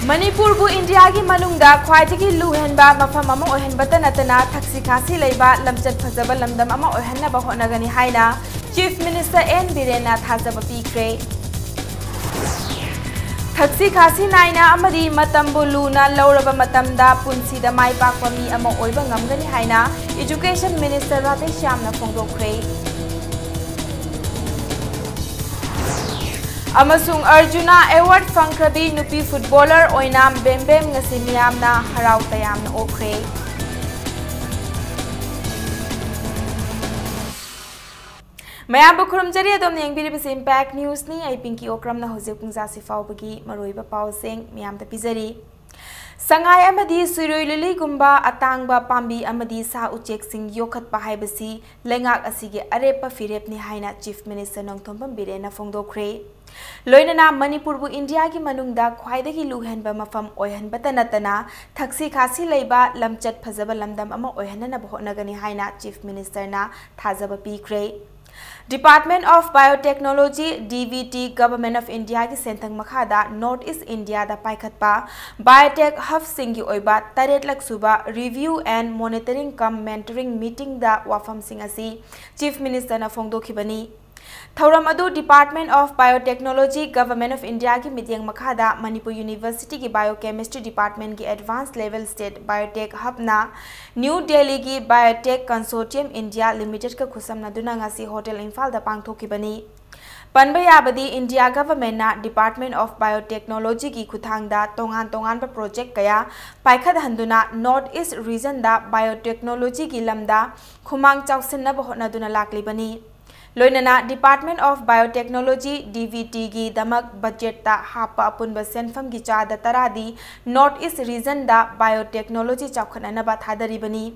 Manipur bu India ki manungda khwaidagi luhenba mafam ama ohenbata natana thaksi khasi leiba lamchat phajaba lamdam ama ohenna ba honagani haina Chief Minister N Birena thajaba pikre Thaksi khasi naina amadi matambu luna lauraba matamda punsida mai pakwa mi ama oiba ngamgani haina Education Minister Ratesh Shyamna phongdokre Amasung Arjuna Award Fangkrabi Nupi Footballer Oinam Bembem ngasi miyamna haraw tayamna okre Mayam bukurum jari adom yang biri bisi Impact News ni ay Pinky Okram na hojik pungza si bagi maroiba pauseng miyam da pizari Sangai amadi suroi lili gumba atangba pambi amadi sa uchek sing yokhat pa haibasi lengak asige arepa firep ni haina Chief Minister Nongthombam Birena phongdokre Loinana Manipur bu India ki manungda khwaidagi luhenba mafam oihanbata natana thaksi khasi leiba lamchat phajaba lamdam ama oihanna bhonagani haina Chief Minister na thajaba pikre Department of Biotechnology DVT Government of India ki senthang makhada North East India da paikhatpa biotech hub singi oiba taret laksuba review and monitoring cum mentoring meeting da wafam sing asi Chief Minister na phongdokhibani Thauram adu Department of Biotechnology Government of India ki mityang makhada Manipur University ki Biochemistry Department ki Advanced Level State Biotech Hub na New Delhi ki Biotech Consortium India Limited ka khusam na duna ngasi Hotel Imphal da pangthokibani Panba yabadi India Government na Department of Biotechnology ki khuthang da tongan pa project kaya paikhat handuna North East region da biotechnology ki lamda khumang chawsin na bahotna duna laklibani Loinana Department of Biotechnology DVT gi damak budget ta hapa apunba senfam gi chada taradi North East region da biotechnology chawkhanana ba thadaribani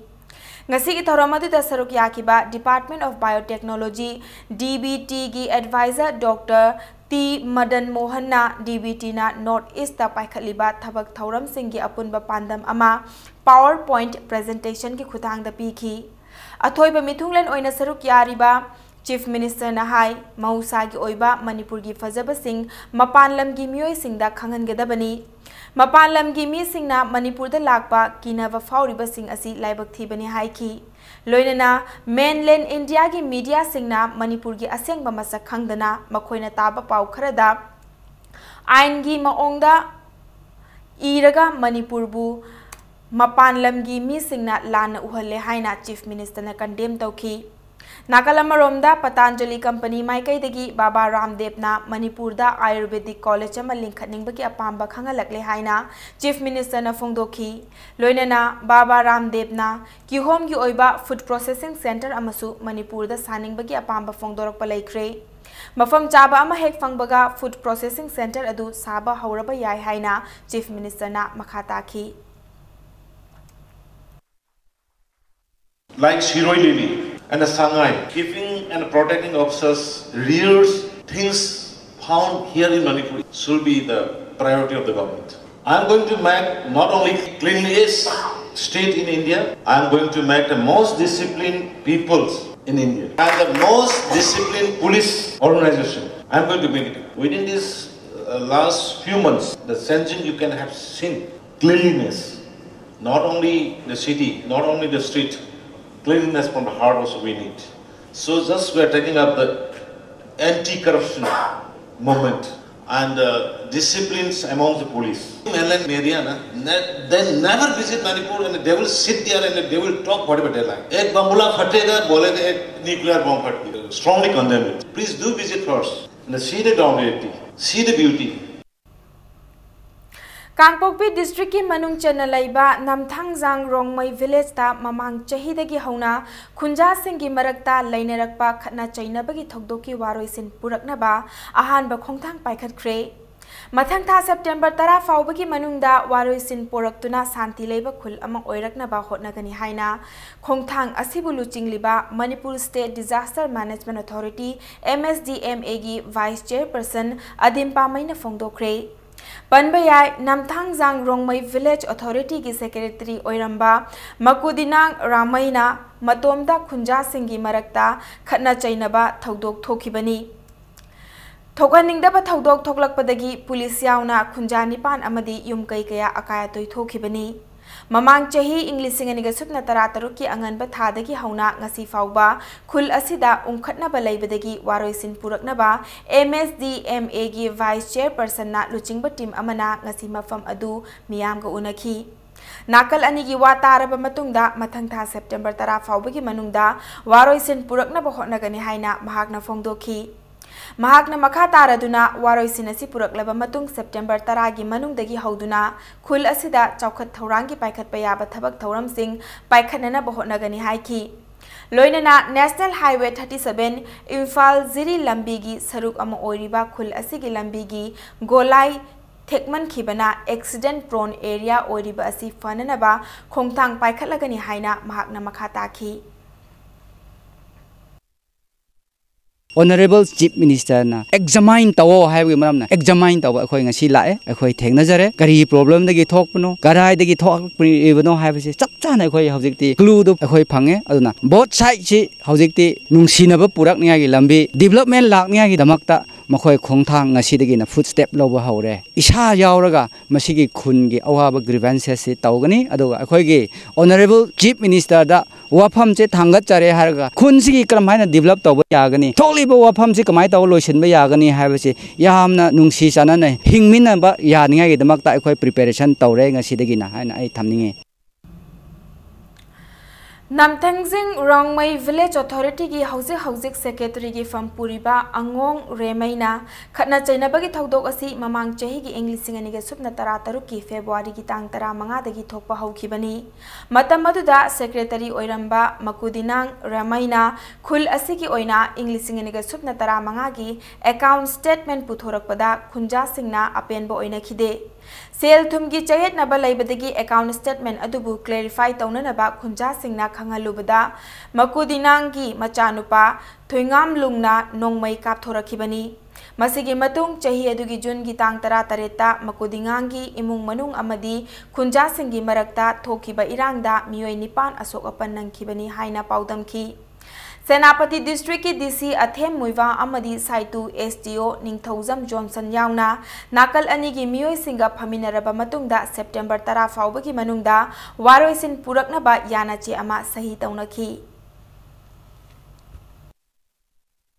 ngasi gi thoramadu da saruk yakiba Department of Biotechnology DBT gi advisor Dr. T Madan Mohan na DBT na North East ta paikhaliba thabak thoram singgi apunba pandam ama PowerPoint presentation ki khuthang da pikhi athoiba mithunglen oina saruk yariba Chief Minister na hai Mausa gi oiba Manipur gi fajaba sing mapan lam gi mioi sing da khangan gedabani mapan lam gi mi sing na Manipur da lakpa kinava fauriba sing asi laibak thibani hai ki loinana mainland India gi media sing na Manipur gi aseng ba masak khangdana makhoina taba pau kharada ain gi maongda iraga Manipur bu mapan lam gi mi sing na lana uhalle haina Chief Minister na condemn tawki Nagalammaromda Patanjali Company Maikaidagi Baba Ramdev na Manipur da Ayurvedic College ama linkhatningbagi apamba khangalakle haina Chief Minister na phongdokhi loinana Baba Ramdev na kihom gi oiba food processing center amasu Manipur da saningbagi apamba phongdorakpa laikre mafam chaba ama hek phangbaga food processing center adu saba hauraba yai haina Chief Minister na makhata khi Like Shiroi Lili and the Sangai, keeping and protecting officers, rears things found here in Manipur should be the priority of the government. I am going to make not only cleanliest state in India, I am going to make the most disciplined peoples in India and the most disciplined police organization. I am going to make it. Within these last few months, the changing you can have seen cleanliness, not only the city, not only the street. Cleanliness from the heart also we need. So just we are taking up the anti-corruption movement and disciplines among the police. Mainland media, they never visit Manipur and they will sit there and they will talk whatever they like. Ek bambula phatega, bolega ek nuclear bomb phatega. Strongly condemn it. Please do visit first and see the reality, see the beauty. Kangpokpi district ki manung chana laiba namthangjang rongmai village ta mamang chahidagi hauna khunja singgi marakta lainerakpa khatna chainabagi thokdoki waroisin puraknaba ahanba khongthang paikhatkre mathang tha September 10 faubagi manungda waroisin poraktuna santi leiba khul ama oiraknaba hotnagani haina khongthang asibu luchingliba Manipur State Disaster Management Authority MSDMA gi Vice Chairperson Adimpa Maina phongdokre Panbayai Namthangjang Rongmai Village Authority ki Secretary Oiramba Makudinang Ramaina Matomda Khunja Singgi Marakta Khatna Chainaba Thaudok Thokibani थोकहनिंगदबा थौदोक थोकलकपदगी police यावना खुंजा निपान अमदी युम कई कया अकाया तोय थोखिबनी ममांग चही इंग्लिसिंग अनिगा सुपना तरा तरुक की अंगनबा थादगी हौना ngasi फाउबा खुल असिदा उंखटनबा लैबदगी वारोइसिन पुरकनबा MSDMA गी वाइस चेयरपर्सन ना लुचिंगबा टीम अमना ngasi मफम अदु मियामगा उनखी नाकल अनिगी वा तारबा मतुंगदा मथंग था सेप्टेम्बर 10 फाउबगी मनुंगदा वारोइसिन पुरकनबा होटनगनी हाइना महागना फोंगदोखी महाकना मखा तारदुना वारोइसिन असि पुरकलबा मतुंग सेप्टेम्बर 10 गी मनुंगदगी हौदुना खुल असिदा चौखत थौरांगी पाइखतपा याबा थबक थौरमसिंग पाइखतनना बहोटनगनी हाइखी लोइनना नेशनल हाईवे 37 इम्फाल जिरी लंबीगी सरुक अमा ओइरिबा खुल असिगी लंबीगी गोलाई थेकमन खिबना एक्सीडेंट प्रोन एरिया ओइरिबा असि फननबा खोंगथांग पाइखतलगनी हाइना महाकना मखा ताखी Honorable Chief Minister na examine tawo haibu maram na examine tawo akhoi ngasi lae akhoi thengnajare kari problem dagi thokpno garai dagi thokpno haibase chap chana akhoi hojikti clue do akhoi phange aduna both side si hojikti nungsinaba purak niya gi lambi development lak niya gi damakta makhoi khongthang ngasi dagi na footstep loba haure isa yauraga masigi khun gi awaba grievances si tawgani aduga akhoi gi Honorable Chief Minister da wafam che thangat chare harga khun sigi kramhaina develop tawba yagani वाफम से कमाई तब lotion यागनी है यामना नुंसी चाना हिंगमिनब यानिंगदमक अखोई preparation तौरे थमनिंगे नमथंगजिंग Rongmei village authority की हौजिक secretary की फम पुरीबा अंगोंग रेमैना खतना चैनबगी थौदोक असि ममांग चही की इंग्लिसिंग अनिगे सुपना तरा तरुक की फेब्रुआरी की तांग तरा मंगा दगी थोकपा हौखिबनी मतम मदुदा सेक्रेटरी ओइरंबा मकुदिनांग रेमैना खुल असि की ओइना इंग्लिसिंग अनिगे सुपना तरा मंगा की अकाउंट स्टेटमेंट पुथोरकपदा खुंजा सिंगना अपेनबो ओइना खिदे सेल थुमगी चयत नबा लैबदगी अकाउंट स्टेटमेंट अदुबु क्लेरिफाई तौननबा खुंजा सिंगना खंगलुबदा मकुदिनांगी मचानुपा थुइंगाम लुंगना नोंगमई कापथोरखिबनी मसिगी मतुंग चही अदुगी जून की तांग तरा तरेता मकुदिंगांगी इमुंग मनुंग अमदी खुंजा सिंगी मरक्ता थोखिबा इरांगदा मियोय निपान असोक अपन नंखिबनी हाइना पाउदमखी सेनापति डिस्ट्रिक्ट की डीसी अथेम मुइवा अमदी साइतु एसडीओ निंगथौजम जॉनसन यावना नाकल अनिगी मियोय सिंगा फमिनरबा मतुंगदा सेप्टेम्बर 10 फाउबगी मनुंगदा वारोइसिन पुरकनबा यानाचे अमा सही तौनखी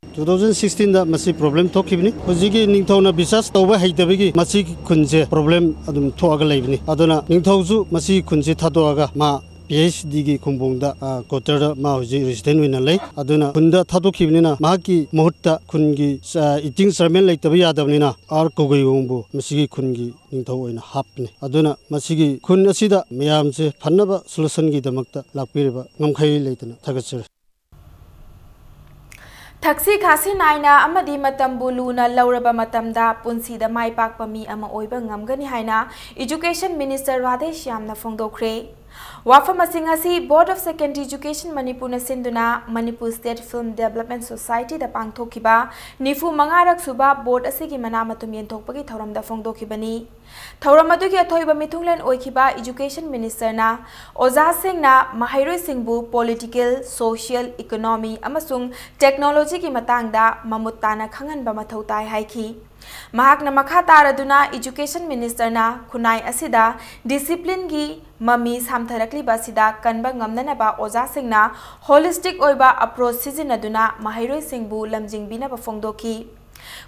2016 दा मसी प्रॉब्लम थोखिबनी होजिगी निंगथौना विश्वास तौबा हैतबगी मसी खुनजे प्रॉब्लम अदुम थोआगा लैबनी अदुना निंगथौजु मसी खुनजे थादोआगा मा PhD की खुंबोंगदा क्वार्टर मा होजि रेसिडेंट होइना लै अदुना खुंदा थादोखिबनिना माकी मुहूर्ता खुनगी इटिंग सरमेन लैतबा यादबनिना आर कोगैवंबु मसिगी खुनगी निंगथौ होइना हापने अदुना मसिगी खुन असिदा मयामसे फन्नबा सोल्यूशन की दमकता लापिरबा ngमखै लैतना थागचर थक्सी खासी नाइना अमदी मतंबु लूना लौरबा मतमदा पुंसीदा माइपाकपा मी अमा ओइबा ngमगनी हाइना एजुकेशन मिनिस्टर राधेश यामना फोंदोखरे वाफम असी board of secondary education Manipur न सिंधुना Manipur state film development society दा पांगथोखिबा निफु मंगारक सुबा बोर्ड असिगी मना मतुम येंथोकपगी थौरमदा फोंदोखिबनी थौरम अदुगी अथोइबा मिथुंगलेन ओइखिबा एजुकेशन मिनिस्टर ना ओजा सिंगना महैरोइ सिंगबु पॉलिटिकल सोशल इकोनॉमी अमसुंग टेक्नोलॉजी की मतांगदा ममुत्ताना खंगनबा मथौ ताय हाइखी महाकना मखा तारदुना एजुकेशन मिनिस्टर ना खुनाई असिदा डिसिप्लिन की ममी सामथरकलिबा सिदा कनबा ngमननबा ओजा सिंगना होलिस्टिक ओइबा अप्रोच सिजिनदुना महैरोइ सिंगबु लमजिंगबिनबा फोंदोखी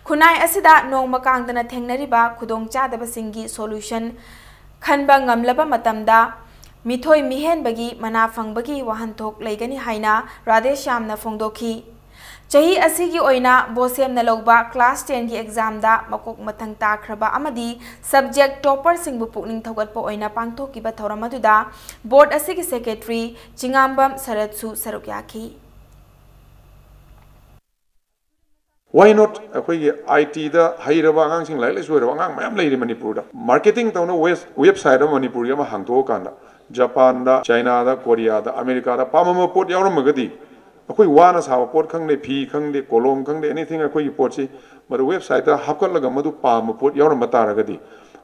खुनाई असिदा नोंगमा कांगदना थेंगनरिबा खुदोंग चादबा सिंगी सोल्यूशन खनबा ngमलबा मतमदा मिथोय मिहेनबगी मना फंगबगी वहनथोक लैगनी हाइना राधेश्यामना फोंदोखी चही असिगी ओइना बोसेम न लौबा क्लास 10 की एग्जाम दा मकोक मथंग ताखरबा अमदी सब्जेक्ट टॉपर सिंगबु पुकनिंग थौगतपा ओइना पांगथोकिबा थौरम अदुदा बोर्ड असिगी सेक्रेटरी चिंगांबम सरतसु सरुक याखी Why not अखोई IT दा हाइरबा आंगांग सिंग लाइले सोइरबा आंगांग मयाम लैरि मणिपुर दा मार्केटिंग तौना वेबसाइट अमा मणिपुर अमा हांगथो कांदा जापान दा चाइना दा कोरिया दा अमेरिका दा पामम पोट यावरमगदी अखोई वाना साबा पोट खंगने फी खंगने कोलोम खंगने एनीथिंग अखोई पोट से मरु वेबसाइट दा हापकलगा मदु पाम पोट यावरम तारगदी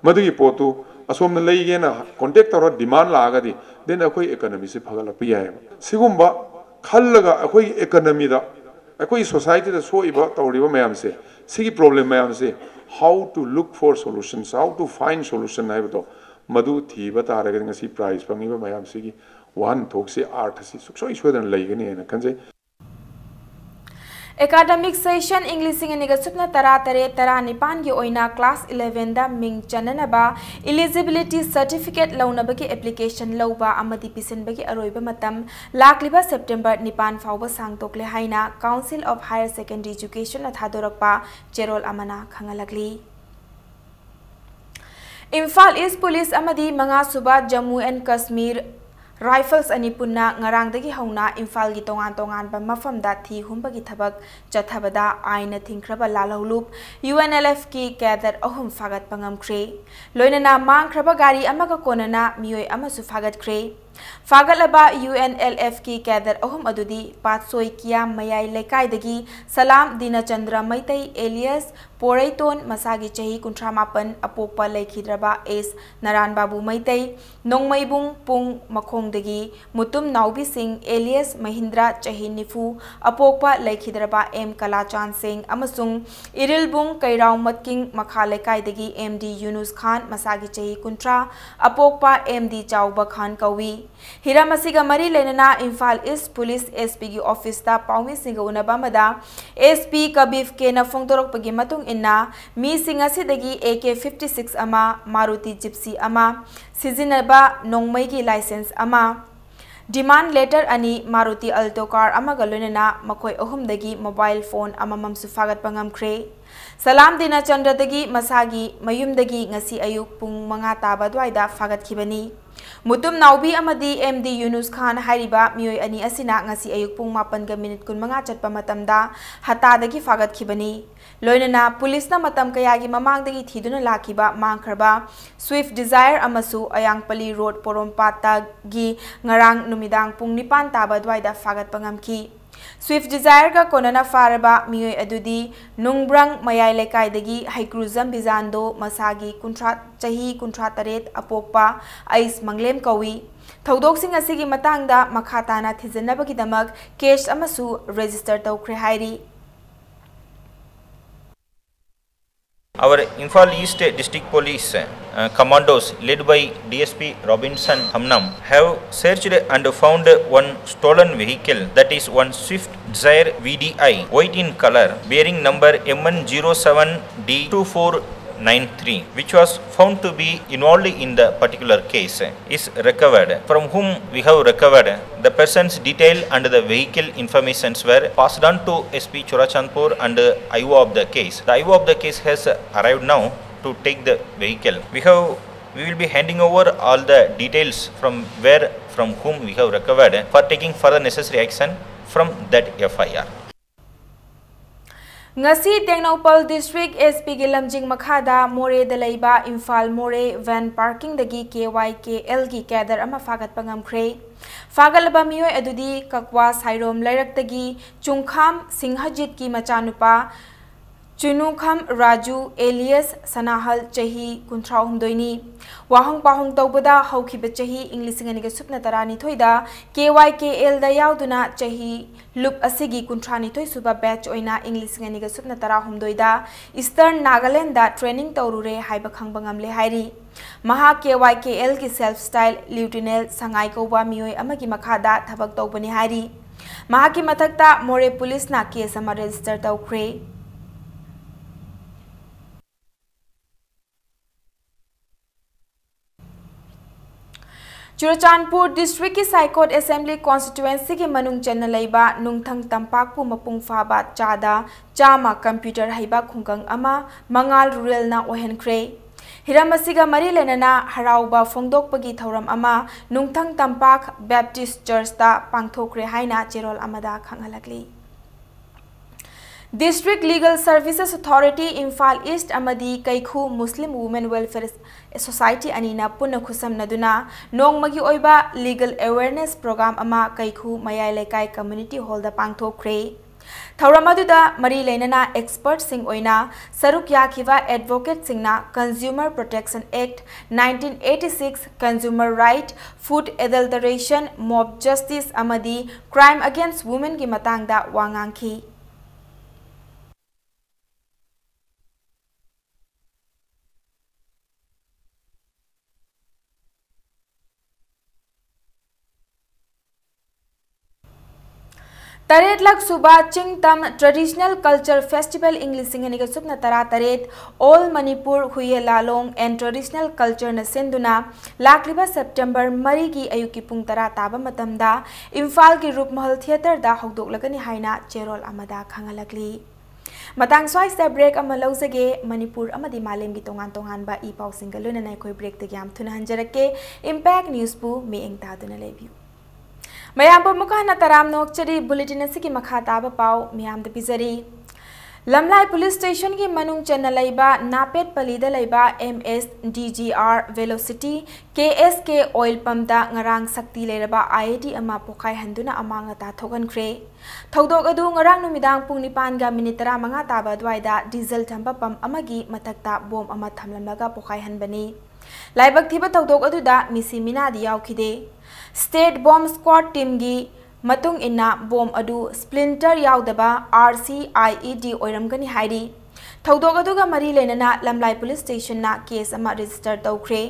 मदुगी पोतु असोम न लैगेना कांटेक्ट तौर डिमांड लागदी देन अखोई इकोनॉमी से फगलप याय सिगुंबा खल्लगा अखोई इकोनॉमी दा ꯑꯩꯈꯣꯏ ꯁꯣꯁꯥꯏꯇꯤꯗ ꯁꯣꯛꯏꯕ ꯇꯧꯔꯤꯕ ꯃꯌꯥꯝꯁꯦ ꯁꯤꯒꯤ ꯄ꯭ꯔꯣꯕ꯭ꯂꯦꯝ ꯃꯌꯥꯝꯁꯦ how to look for solutions, how to find solution ꯍꯥꯏꯕꯗꯣ ꯃꯗꯨ ꯊꯤꯕ ꯇꯥꯔꯒꯗꯤ ꯉꯁꯤ ꯄ꯭ꯔꯥꯏꯖ ꯐꯪꯉꯤꯕ ꯃꯌꯥꯝꯁꯤꯒꯤ ꯋꯥꯍꯟꯊꯣꯛꯁꯦ ꯑꯥꯔꯊ ꯑꯁꯤ ꯁꯨꯡꯁꯣꯏ ꯁꯣꯏꯗꯅ ꯂꯩꯒꯅꯤ ꯍꯥꯏꯅ ꯈꯟꯖꯩ. Academic session English Inga Supna Tara Tare Tara Nipan Gi Oina Class 11 da Ming Chananaba Eligibility Certificate Launabaki Application Lauba Amadi Pisenbaki Aroiba Matam Lakliba September Nipan Fauba Sangtokle Haina Council of Higher Secondary Education at Hadorakpa Cherol Amana Kangalagli. Imphal East Police Amadi Manga Suba Jammu and Kashmir Rifles ani punna ngarangdagi hauna Imphal gi tongan ba mafamda thi humbagi thabak chathabada aina thingkraba lalahulup UNLF ki gather ahum fagat pangamkhre loinana mangkraba gari amaga konana miyoi amasu fagat khre fagalaba UNLF ki gather ahum adudi patsoi kiya mayai lekaidagi Salam Dinachandra Maitai alias Poraiton Masagi Chahi Kuntramapan Apokpa Laikhidraba S Naran Babu Maitai Nongmaibung Pung Makong Dagi Mutum Naubi Singh alias Mahindra Chahi Nifu Apokpa Laikhidraba M Kalachan Singh Amasung Irilbung Kairao Matking Makhalekai Dagi MD Yunus Khan Masagi Chahi Kuntra Apokpa MD Chauba Khan Kawi Hiramasiga Mari Lenana Imphal East Police SP gi Office ta Paumi Singa Unabamada SP Kabif Kena Fongdorok Pagi Matung Inna Mi Singasidagi AK-56 ama Maruti Gypsy ama Sizinaba Nongmaigi license ama Demand letter ani Maruti Alto car ama galunena makoi ahumdagi mobile phone ama mamsu fagat pangamkhre Salam Dinachandra dagi masagi mayumdagi ngasi ayuk pung manga taba dwaida fagat khibani Mutum Naubi amadi MD Yunus Khan hairiba miyoi ani asina ngasi ayuk pung 8:50 chatpa matamda hatadagi fagat khibani Loinana police na matam kayagi mamangdagi thiduna lakiba mangkharba Swift Desire amasu Ayangpali Road Porompata gi ngarang numidang pung 9 taba dwaida fagat pangamki Swift Desire ka konana faraba miyoi adudi nungbrang mayai lekai dagi Haikruzam Bizando masagi chahi kuntra taret apokpa ais manglem kawi Thaudok sing asigi matangda makhatana thijanabagi damak case amasu register tawkhre hairi Our Imphal East District Police commandos led by DSP Robinson Hamnam have searched and found one stolen vehicle, that is one Swift Desire VDI white in color bearing number M17D2493, which was found to be involved in the particular case, is recovered. From whom we have recovered the person's detail and the vehicle informations were passed on to SP Chorachandpur and IO of the case. The IO of the case has arrived now to take the vehicle. We will be handing over all the details from whom we have recovered for taking further necessary action from that FIR. Ngasi Tengnaupal District SP gi Lamjing Makhada More Dalaiba Imphal More Van Parking dagi KYKL gi Kader ama fagat pangamkhre Fagalaba miyoi adudi Kakwa Sairom Lairak-tagi Chungkham Singhajit ki machanupa Chunukham Raju alias Sanahal Chahi Kuntra Humdoini Wahong Pahong Taubada Haukiba Chahi English Inga Supna Tarani Thoida KYKL da yauduna Chahi Loop Asigi Kuntrani Thoi Suba batch oina English Inga Supna Tara Humdoida Eastern Nagaland da training taurure haiba khangbangam le hairi Maha KYKL ki self style Lieutenant Sangai Koba miyoi amagi makhada thabak tawbani hairi Maha ki mathakta More Police na case ama register tawkhre Churachandpur District ki Saikot Assembly Constituency ki manung chenna leiba nungthang tampakpu mapung faba chada chama computer haiba khungkang ama mangal rural na ohenkhre Hiramasiga mari lenana harauba fongdokpagi thauram ama nungthang tampak Baptist Church ta pangthokre haina cherol amada khanghalakli District Legal Services Authority Imphal East Amadi Kaikhu Muslim Women Welfare Society Anina Punna Khusam Naduna Nongmagi Oiba Legal Awareness Program Ama Kaikhu Mayai Lekai Community Hall da Pangthokre Thauramadu Mari Lenana Expert Sing Oina Saruk Yakiva Advocate Singna Consumer Protection Act 1986 Consumer Right Food Adulteration Mob Justice Amadi Crime Against Women ki matangda wangangki Taret lak suba chingtam traditional culture festival English singani ka supna tara taret all Manipur huye lalong and traditional culture na senduna lakliba September mari ki ayuki pung tara taba matamda Imphal ki Rup Mahal Theater da hokdok lagani haina cherol amada khangalakli Matang swai sa break ama lausage Manipur amadi malem gi tongan tongan ba I pau singaluna na koi break te gyam thuna hanjarake Impact News pu me engta duna lebiu Mayam po mukha na taram nok chari bulletin asiki makha taba pau miyam de pizari Lamlai Police Station ki manung chenna laiba Napet Palida laiba MSDGR Velocity KSK Oil Pump da ngarang sakti leraba IIT ama pokai handuna amanga ta thogan khre Thodok adu ngarang numidang pung nipan ga minute 15 taba dwaida diesel thamba pump amagi mathakta bom ama thamlamlaga pokai hanbani Laibak thiba thodok adu da misi mina di yaukhide State Bomb Squad team gi matung inna bomb adu splinter yaudaba RCIED oiramgani hairi thodok aduga mari lenana Lamlai Police Station na case ama register tawkhre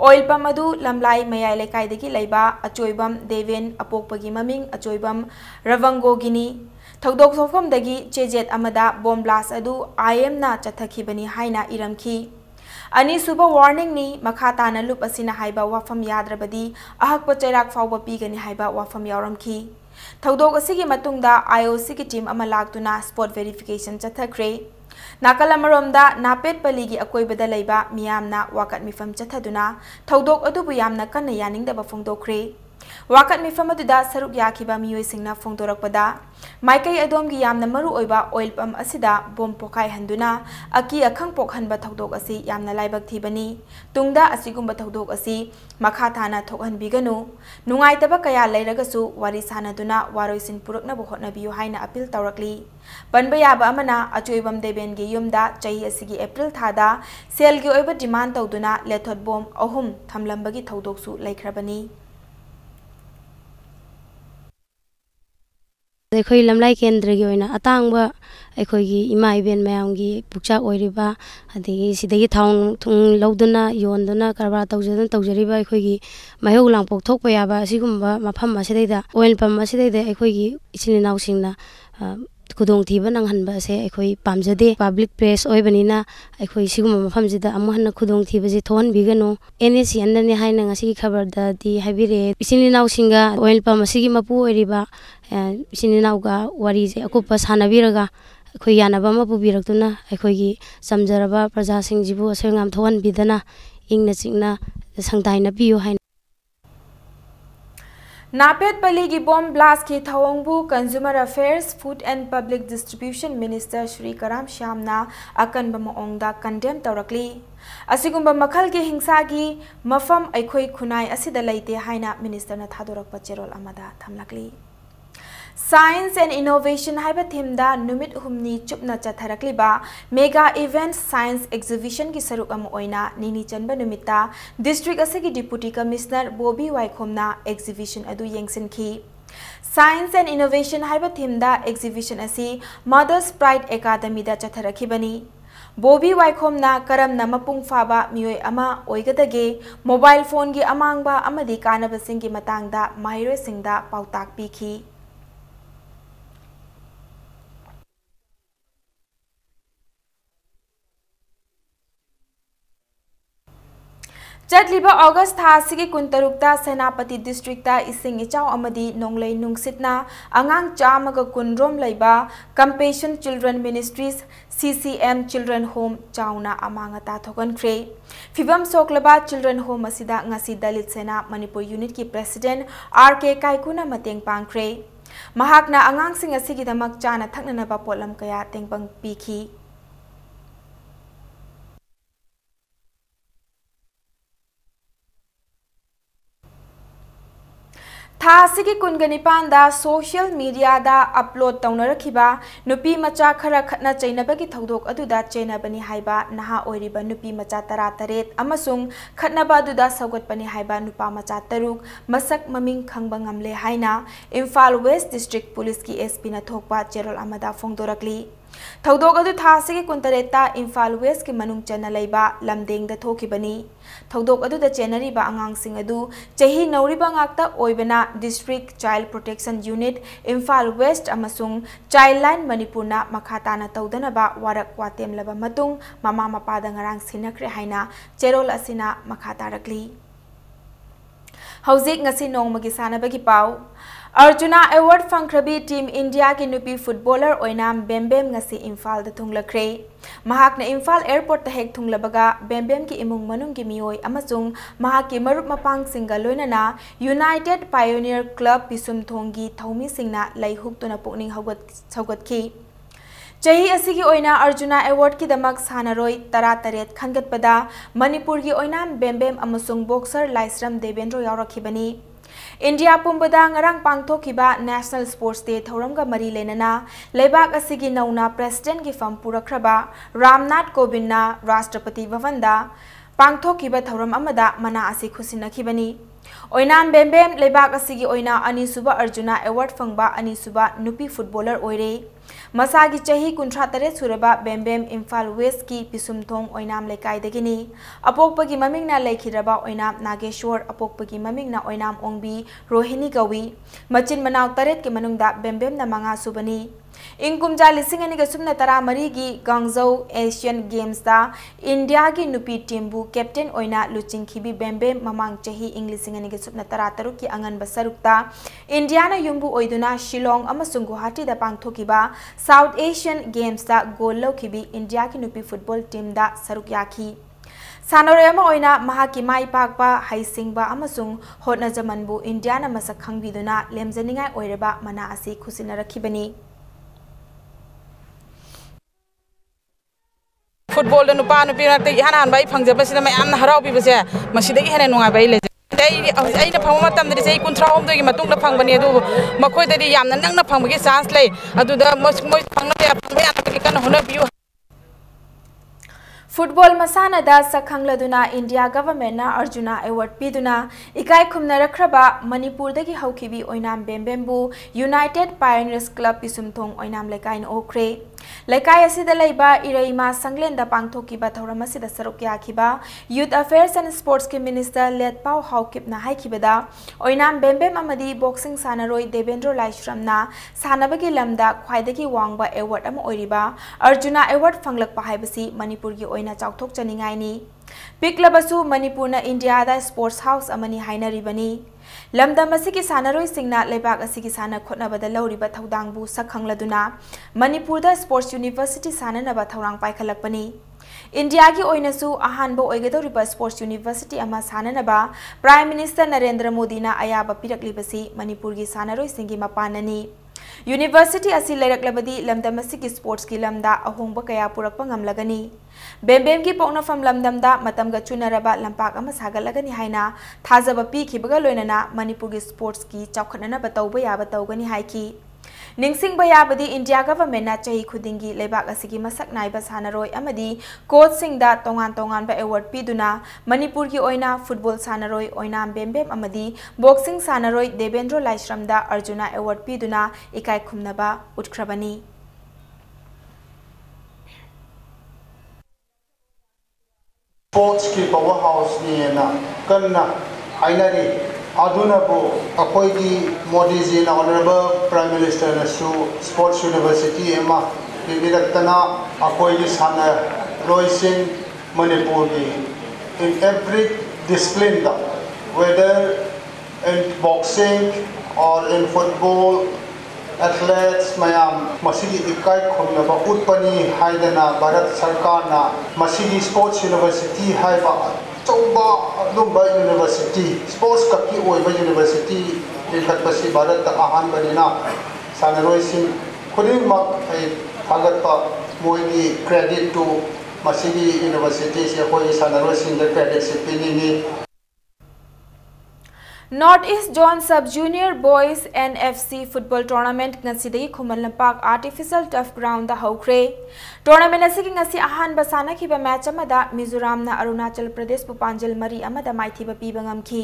oil pump adu Lamlai mayai lekai dagi laiba achoibam Devin apokpagi maming achoibam Ravango gini thodok sofam dagi chejet amada bomb blast adu IM na chathakibani haina iramki Ani suba warning ni makhata na loop asina haiba wafam yadrabadi ahakpa chairak fawba pigani haiba wafam yauramki thodok asigi matungda IOC ki team ama laktuna spot verification chathakre nakalamaramda Napet Paligi akoibada laiba miyamna wakat mifam chathaduna thodok adubu yamna kanna yaningdaba phongdokre wakat mifam aduda saruk yakhiba miyoi singna phongdorakpada Maikai adom gi yamna maru oiba oil pump asida bom pokai handuna aki akhang pokhanba thodok asi yamna laibak thibani tungda asigumba thodok asi makha thana thokhan biganu nungai taba kaya leiragasu wari sanaduna waroisin purakna bo hotna biyu haina appeal tawrakli panba yaba amana achoibam Deben gi yumda chai asigi April thada sel gi oiba demand tawduna lethot bom ahum thamlambagi thodok su laikhrabani Ekhoi lamlai kendra gi oina atangba ekhoi gi ima iben mayam gi pukcha oiriba adigi sidagi thong thung loduna yonduna karba tawjariba ekhoi gi mahau langpok thokpa yaba asigumba mafam asidaida oil pump asidaida ekhoi gi ichininau singna kudong thiba nanghanba se ekhoi pamjade public place oibanina ekhoi sigumba mafam jida amuhanna kudong thiba ji thon bigano NSC andani haina ngasi khabar da di habire ichininau singa oil pump asigi mapu oiriba ichininau ga wari je akupa sanabiraga ekhoi yanaba ma pubiraktuna ekhoi gi samjaraba praja sing jibu asengam thon bidana ingna chingna sangtaina piyo haina Napet Paligi bomb blast ki thawangbu Consumer Affairs, Food and Public Distribution Minister Shri Karam Shyamna akanba maongda condemn tawrakli asigumba makhal ki hingsa gi mafam aikhoi khunai asida laite haina minister na thadorakpa cherol amada thamlakli Science and Innovation haiba themda numit humni chupna chatharakliba mega event science exhibition ki saruk ama oina nini chanba numita district asigi deputy commissioner Bobby Waikhomna exhibition adu yengsinki Science and Innovation haiba themda exhibition asi Mother's Pride Academy da chatharakibani Bobby Waikhomna karamna mapung faba miyoi ama oigadage mobile phone gi amangba amadi kanaba singi matangda mahiroi singda pautak pikhi Chatliba August tha sigi kuntarukta Senapati district ta ising ichau amadi nonglei nungsitna angang chamaga kunrom laiba Compassion Children Ministries CCM Children Home chauna amanga ta thogan khre Fibam soklaba Children Home asida ngasi Dalit Sena Manipur unit ki president RK Kaikuna mateng pangkhre mahakna angang sing asigi damak chana thaknana ba polam kaya tengpang pikhi Tha sigi kunganipan da social media da upload tawnarakhiba nupi macha khara khatna chainabagi thodok aduda chainabani haiba naha oiriba nupi macha 13 amasung khatnaba aduda saugatpani haiba nupa macha 3 masak maming khangba ngamle haina Imphal West District Police ki SP na thokpa cherol amada phongdorakli थौदोक अदु थासिगे कुंतरेता Imphal waste के मनुंग चना लेबा लमदेंग the थोखिबनी थौदोक अदु the चेनरीबा आंगांग सिंग अदु चही नौरिबा ngakta ओइबना district child protection unit Imphal west अमसुंग चाइल्ड लाइन मणिपुरना मखाताना तौदनबा वारक वातेम लबा मतुंग ममा मपादा ngarang sinakre haina चेरोल असिना मखातारकली हौजिक ngasi nongmagi sanabagi pau Arjuna award फंख्रबी टीम इंडिया की नुपी फुटबॉलर ओइनाम बेम्बेम ngasi इम्फाल द थुंगलख्रे महाकना इम्फाल एयरपोर्ट ता हेक थुंगलबगा बेम्बेम की इमुंग मनुंग की मियोय अमसुंग महाकी मरुप मपांग सिंगा लोइनना यूनाइटेड पायोनियर क्लब पिसुमथोंगी थौमी सिंगना लैहुक्तुना पुकनिंग हौगतखी चही असिगी ओइना अर्जुना अवार्ड की दमक सानरोय तरा तरेत खनगतपदा मणिपुर की ओइनाम बेम्बेम अमसुंग बॉक्सर लाइसरम देवेंद्र यावरखिबनी इंडिया पुंबदा ngarang pangthokiba national sports day थौरमगा मरी लेनना लेबाक असिगी नौना प्रेसिडेंट की फम पुरखरबा रामनाथ कोविंदना राष्ट्रपति भवनदा pangthokiba थौरम अमदा मना असि खुसिनखिबनी ओइनाम बेम्बेम लेबाक असिगी ओइना अनिसुबा अर्जुना अवार्ड फंगबा अनिसुबा नुपी फुटबॉलर ओइरे मसागी चही 53 सुरबा बेम्बेम इम्फाल वेस्ट की पिसुमथोंग ओइनाम लेकाइदगिनी अपोकपगी ममिंगना लेखिरबा ओइनाम नागेश्वर अपोकपगी ममिंगना ओइनाम ओंबी रोहिणी गवी मचिन मनाव तरेत के मनुंगदा बेम्बेम ना मंगा सुबनी इंकुमजा लिसिंग अनिगा सुमना तरा मरीगी गांगजौ एशियन गेम्स दा इंडिया की नुपी टीमबु कैप्टन ओइना लुचिंखिबी बेम्बेम ममांग चही इंग्लिसिंग अनिगा सुमना तरा तरुक की अंगन बसरुकता इंडियाना युम्बु ओइदुना शिलोंग अमसुंग गुवाहाटी दा पांगथोकिबा साउथ एशियन गेम्स दा गोल लौखिबी इंडिया की नुपी फुटबॉल टीम दा सरुक याखी सानोरेमा ओइना महाकी माई पाकबा हाइसिंगबा अमसुंग होटनाजमनबु इंडियाना मसक खंगबिदुना लेमजनिंगाय ओइरबा मना असि खुसिनरखिबनी फुटबॉल नुपा नुपी रक्ते हानान बाई फंगजबसिना मयाम हराउबिबसे मसिदगी हेने नुंगा बाई ले अꯩꯅ ꯐꯪꯕ ꯃꯇꯝꯗꯗꯤ ꯆꯍꯤ 63ꯒꯤ ꯃꯇꯨꯡꯗ ꯐꯪꯕꯅꯤ ꯑꯗꯨꯕꯨ ꯃꯈꯣꯏꯗꯗꯤ ꯌꯥꯝꯅ ꯅꯪꯅ ꯐꯪꯕꯒꯤ ꯆꯥꯟꯁ ꯂꯩ ꯑꯗꯨꯗ ꯃꯣꯏ ꯐꯪꯕ ꯌꯥꯅꯕꯒꯤ ꯀꯟꯅ ꯍꯣꯠꯅꯕꯤꯌꯨ फुटबॉल मसानदा सखंगलदुना इंडिया गवर्नमेंट अर्जुना अवार्ड पीदुना इकाई खुमनरख्रबा मणिपुर दगी हौखिबी ओइनाम बेम्बेम्बु united pioneers club Pisumthong Oinam लेकाइन ओख्रे लेकाई असिदा लैबा इरैमा संगलेंदा पांगथोकिबा थौरम असिदा सरुक याखिबा यूथ अफेयर्स एंड स्पोर्ट्स के मिनिस्टर लेटपाउ हाउकिबना हाइखिबदा ओइनाम बेम्बेम अमदी बॉक्सिंग सानरोय देवेंद्र लाइश्रमना सानबगी लमदा ख्वाइदगी वांगबा अवार्ड अम ओइरिबा अर्जुना अवार्ड फंगलकपा हाइबसी मणिपुर की ओइना चाउथोक चनिंगाइनी पिकलबसु मणिपुरना इंडियादा स्पोर्ट्स हाउस अमनी हाइनरिबनी लमदम असिगी सानरोय सिंगना लेबाक असिगी साना खोटनबदा लौरिबा थौदांगबु सखंगलदुना मणिपुरदा स्पोर्ट्स यूनिवर्सिटी साननबा थौरांग पाइखलकपनी इंडिया की ओइनसु अहानबो ओइगदौरिबा स्पोर्ट्स यूनिवर्सिटी अमा साननबा प्राइम मिनिस्टर नरेंद्र मोदी ना अयाबा पिरकलिबसी मणिपुर की सानरोय सिंगी मपाननी यूनिवर्सिटी असि लेरकलबदी लमदम असिगी स्पोर्ट्स की लमदा अहोंगबा कया पुरकपा ngamlagani बेम्बेम की पोक्नफम लमदमदा मतमगा चुनरबा लंपाक अमा सागलगनी हाइना थाजबा पीखिबगा लोइनना मणिपुर की स्पोर्ट्स की चौखटनबा तौबा याबा तौगनी हाइकी निंगसिंगबा याबदी इंडिया गवर्नमेंटना चही खुदिंगी लेबाक असिगी मसक नाइबा सानरोय अमदी कोच सिंगदा तोंगान तोंगानबा अवार्ड पीदुना मणिपुर की ओइना फुटबॉल सानरोय ओइनाम बेम्बेम अमदी बॉक्सिंग सानरोय देवेंद्र लाइश्रमदा अर्जुना अवार्ड पीदुना इकाई खुमनबा उठख्रबनी स्पोर्ट्स की पावर हाउस ने कन्ना हाइनरी अदुनबो अखोइगी मोदी जी ना ऑनरेबल प्राइम मिनिस्टर नसु स्पोर्ट्स यूनिवर्सिटी एमा लिरक्तना अखोइगी साना रोइसिंग मणिपुर की इन एवरी डिसिप्लिन दा वेदर इन बॉक्सिंग और इन फुटबॉल एथलेट्स मयाम मसीगी इकाई खुमनबा उत्पनी हाइदना भारत सरकार ना मसीगी स्पोर्ट्स यूनिवर्सिटी हाइबा चौबा अदुबा यूनिवर्सिटी स्पोर्ट्स कपी ओइबा यूनिवर्सिटी लिखतपसी भारत ता आहान बनिना सानरोइसिंग खुदिमक आई थागतपा मोइगी क्रेडिट टू मसीगी यूनिवर्सिटी से कोई सानरोइसिंग दे क्रेडिट से पिनिनी north east zone sub junior boys NFC football tournament ngasi Khuman Lampak artificial turf ground हौख्रे टूर्नामेंट असि ngasi अहानबा सानखिबा मैच अमदा मिजोराम ना अरुणाचल प्रदेश पु पांजल मरी अमदा माइथिबा पीबा ngamखि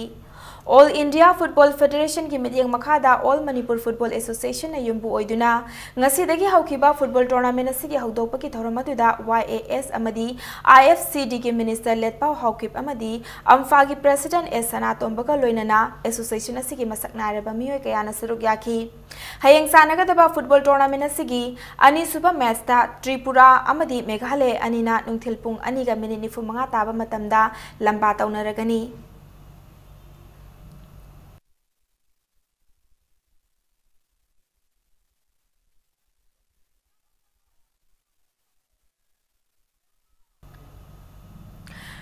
All India Football Federation ki mityeng makhada All Manipur Football Association na yumbu oiduna ngasi dagi haukiba football tournament asigi haudokpa ki thoram aduda YAS amadi IFCD ki minister letpau haukip amadi amfa ki president S Sanatombaga loinana association asigi masak nareba miyoi kayana saruk yaki hayeng sanagadaba football tournament asigi ani suba match ta Tripura amadi Meghalaya anina nungthilpung aniga minute 9 taba matamda lamba taunaragani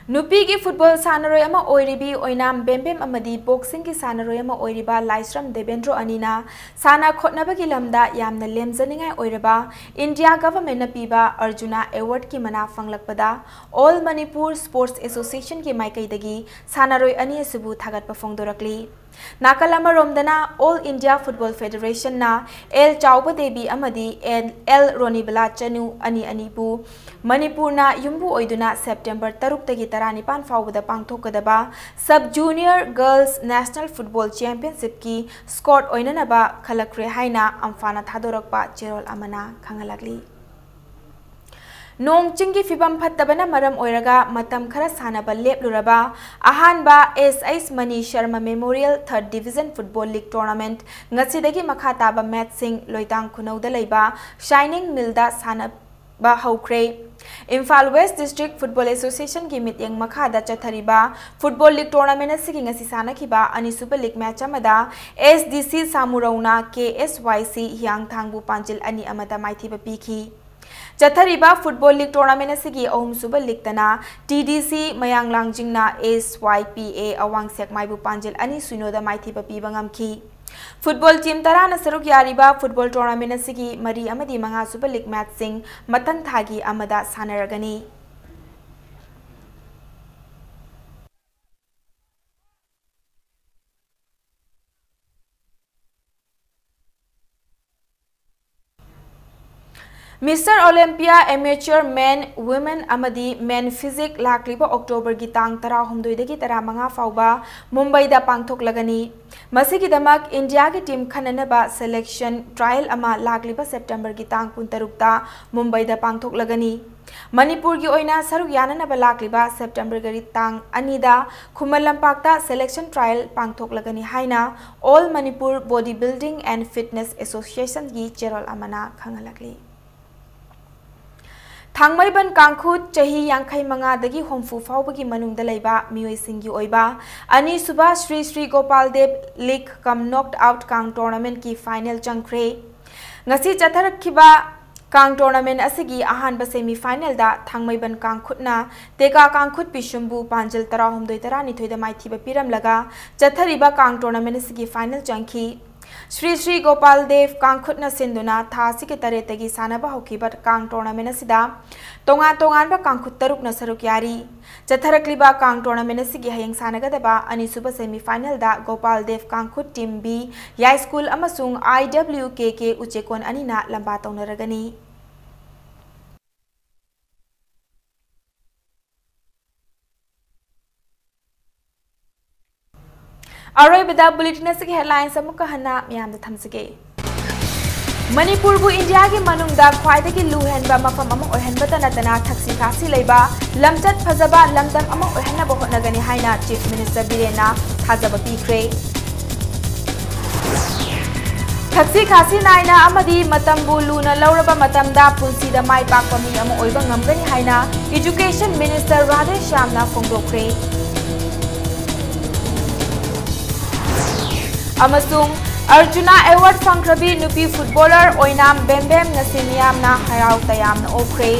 Nupi ki football sanaroi ama oiribi oinam bembem amadi boxing ki sanaroi ama oiriba Laisram Devendro anina sana khotnaba ki lamda yamna lemjaningai oiraba India government na piba Arjuna award ki mana fanglakpada All Manipur Sports Association ki maikai dagi sanaroi ani asubu thagat pa phongdorakli Nakalama Romdana All India Football Federation na L Chauba Devi amadi L Ronibala Chanu ani anibu Manipur na yumbu oiduna September 3 tagi 19 fawbada pangthokadaba Sub Junior Girls National Football Championship ki squad oinanaba khalakre haina amfana thadorakpa cherol amana khangalakli Nong chingi fibam phattabana maram oiraga matam khara sanaba lepluraba ahanba SIS Mani Sharma Memorial 3rd Division Football League Tournament ngasidagi makha taba match sing loitang khunauda leiba Shining Milda sanaba haukre Imphal West District Football Association ki mityeng makha da chathariba Football League Tournament asigi ngasi sanakhiba ani Super League match amada SDC Samurauna KSYC Hyang Thangbu Panjil ani amada maithiba pikhi Chathariba Football League Tournament asigi ahum suba league tana TDC Mayang Langjingna SYPA awang sek maibu panjil ani suinoda maithiba piba ngamki Football team tara na saruk yariba football tournament asigi mari amadi manga Super League match sing mathang thagi amada sanaragani Mr. Olympia Amateur Men Women Amadi Men Physics Lakliba October gitang tara humdoidagi tara manga fauba Mumbai da pangthok lagani Masigi damak India ki team khananaba selection trial ama lakliba September gitang puntarukta Mumbai da pangthok lagani Manipur ki oina saruk yananaba lakliba September gari tang anida Khumal Lampakta selection trial pangthok lagani haina All Manipur Bodybuilding and Fitness Association ki cherol amana khangalakli Thangmaiban Kangkhut chahi Yankhai Manga dagi homfu faubagi manungda leiba mioi singgi oiba ani suba Sri Gopal Dev League kam knocked out kang tournament ki final changkre ngasi chatharakhiba kang tournament asigi ahanba semi final da Thangmaiban Kangkhut na teka Kangkhut Pishumbu Panjil tara homdoi tara ni thoida maithiba piram laga chathariba kang tournament asigi final changki Sri Gopal Dev Kangkhut na sinduna thasi ke taretagi sanaba hokiba kang tournament asida tongan ba Kangkhut taruk na saruk yari chatharakliba kang tournament asigi hayeng sanagadaba ani suba semi final da Gopal Dev Kangkhut team B Yai School amasung IWKK Uchekon anina lamba taunaragani Aroy bida bulletin asigi headlines amuka hana miyamda thamsige Manipur bu India ki manungda khwaidagi luhenba mafam among ohenbata natana thaksi khasi leiba lamchat phajaba lamdam among ohenna bo hotnagani haina Chief Minister Birena thajaba pikre Thaksi khasi naina amadi matambu luna lauraba matamda punsida mai pakpa mi among oiba ngamgani haina Education Minister Radhe Shyamna phongdokre Amasung Arjuna Award Fangkrabi Nupi Footballer Oinam Bembem Nasimiyam na Harau Tayam na Okre